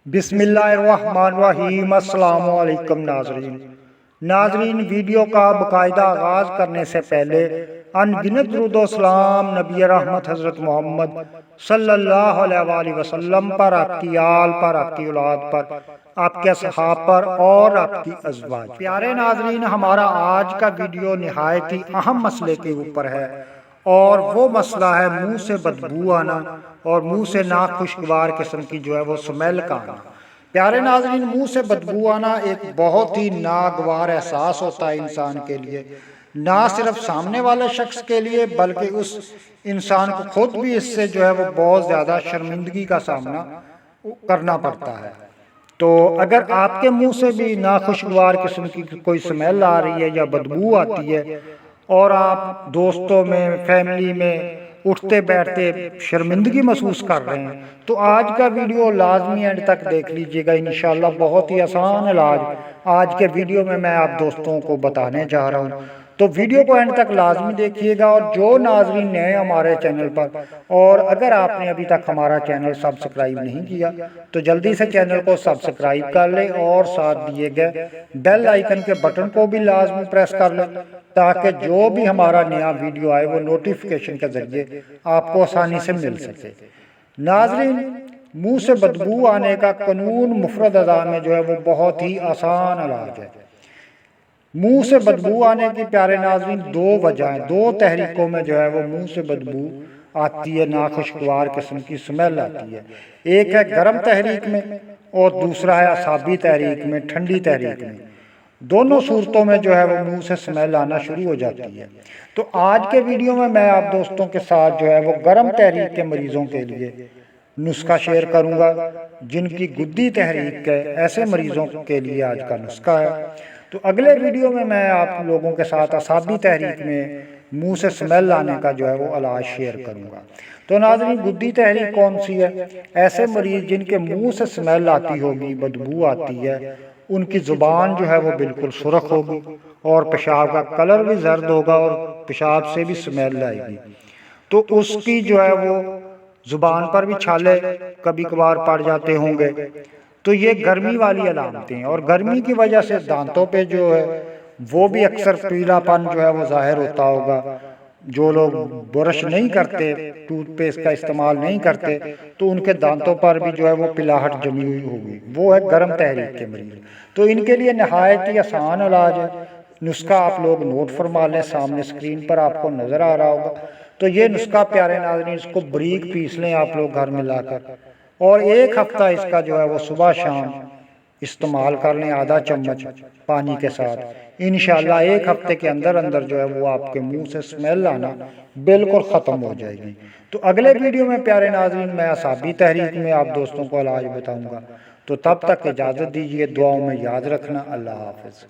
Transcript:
بسم اللہ الرحمن الرحیم۔ السلام علیکم ناظرین، ویڈیو کا باقاعدہ آغاز کرنے سے پہلے ان گنت درود و سلام نبی رحمت حضرت محمد صلی اللہ علیہ وآلہ وسلم پر، آپ کی آل پر، آپ کی اولاد پر، آپ کے اصحاب پر اور آپ کی ازواج۔ پیارے ناظرین، ہمارا آج کا ویڈیو نہایت ہی اہم مسئلے کے اوپر ہے، اور وہ مسئلہ ہے منہ سے بدبو آنا اور منہ سے ناخوشگوار قسم کی جو ہے وہ سمیل کا آنا۔ پیارے ناظرین، منہ سے بدبو آنا ایک بہت ہی ناگوار احساس ہوتا ہے انسان کے لیے، نہ صرف سامنے والے شخص کے لیے بلکہ اس انسان کو خود بھی اس سے جو ہے وہ بہت زیادہ شرمندگی کا سامنا کرنا پڑتا ہے۔ تو اگر آپ کے منہ سے بھی ناخوشگوار قسم کی کوئی سمیل آ رہی ہے یا بدبو آتی ہے اور آپ دوستوں میں، فیملی میں اٹھتے بیٹھتے شرمندگی محسوس کر رہے ہیں، تو آج کا ویڈیو لازمی اینڈ تک دیکھ لیجئے گا۔ انشاءاللہ بہت ہی آسان علاج آج کے ویڈیو میں آپ دوستوں کو بتانے جا رہا ہوں، تو ویڈیو کو اینڈ تک لازمی دیکھیے گا۔ اور جو ناظرین نئے ہمارے چینل پر، اور اگر آپ نے ابھی تک ہمارا چینل سبسکرائب نہیں کیا تو جلدی سے چینل کو سبسکرائب کر لیں اور ساتھ دیے گئے بیل آئیکن کے بٹن کو بھی لازمی پریس کر لیں، تاکہ جو بھی ہمارا نیا ویڈیو آئے وہ نوٹیفیکیشن کے ذریعے آپ کو آسانی سے مل سکے۔ ناظرین، منہ سے بدبو آنے کا قانون مفرد اعضاء میں جو ہے وہ بہت ہی آسان علاج ہے۔ منہ سے بدبو آنے کی پیارے ناظرین دو وجہیں، دو تحریکوں میں جو ہے وہ منہ سے بدبو آتی ہے، ناخوشگوار قسم کی سمیل آتی ہے۔ ایک ہے گرم تحریک میں اور دوسرا ہے اعصابی تحریک میں، ٹھنڈی تحریک میں۔ دونوں صورتوں میں جو ہے وہ منہ سے سمیل آنا شروع ہو جاتی ہے۔ تو آج کے ویڈیو میں آپ دوستوں کے ساتھ جو ہے وہ گرم تحریک کے مریضوں کے لیے نسخہ شیئر کروں گا، جن کی گدی تحریک کے ایسے مریضوں کے لیے آج کا نسخہ ہے۔ تو اگلے ویڈیو میں آپ لوگوں کے ساتھ اعصابی تحریک میں منہ سے سمیل آنے کا جو ہے وہ علاج شیئر کروں گا۔ تو ناظرین، گدی تحریک کون سی ہے؟ ایسے مریض جن کے منہ سے سمیل آتی ہوگی، بدبو آتی ہے، ان کی زبان جو ہے وہ بالکل سرخ ہوگی اور پیشاب کا کلر بھی زرد ہوگا اور پیشاب سے بھی سمیل آئے گی۔ تو اس کی جو ہے وہ زبان پر بھی چھالے کبھی کبھار پڑ جاتے ہوں گے۔ تو یہ گرمی والی علامتیں ہیں، اور گرمی کی وجہ سے دانتوں پہ جو ہے وہ بھی اکثر پیلا پن جو ہے وہ ظاہر ہوتا ہوگا۔ جو لوگ برش نہیں کرتے، ٹوتھ پیسٹ کا استعمال نہیں کرتے، تو ان کے دانتوں پر بھی جو ہے وہ پلاہٹ جمی ہوئی ہوگی، وہ ہے گرم تحریک کے مریض۔ تو ان کے لیے نہایت ہی آسان علاج ہے۔ نسخہ آپ لوگ نوٹ فرما لیں، سامنے اسکرین پر آپ کو نظر آ رہا ہوگا۔ تو یہ نسخہ پیارے ناظرین، اس کو بریک پیس لیں آپ لوگ گھر میں لا کر، اور ایک ہفتہ اس کا جو ہے وہ صبح شام استعمال کر لیں، آدھا چمچ پانی کے ساتھ۔ انشاءاللہ ایک ہفتے کے اندر اندر جو ہے وہ آپ کے منہ سے سمیل آنا بالکل ختم ہو جائے گی۔ تو اگلے ویڈیو میں پیارے ناظرین میں اعصابی تحریک میں آپ دوستوں کو علاج بتاؤں گا۔ تو تب تک اجازت دیجیے، دعاؤں میں یاد رکھنا۔ اللہ حافظ۔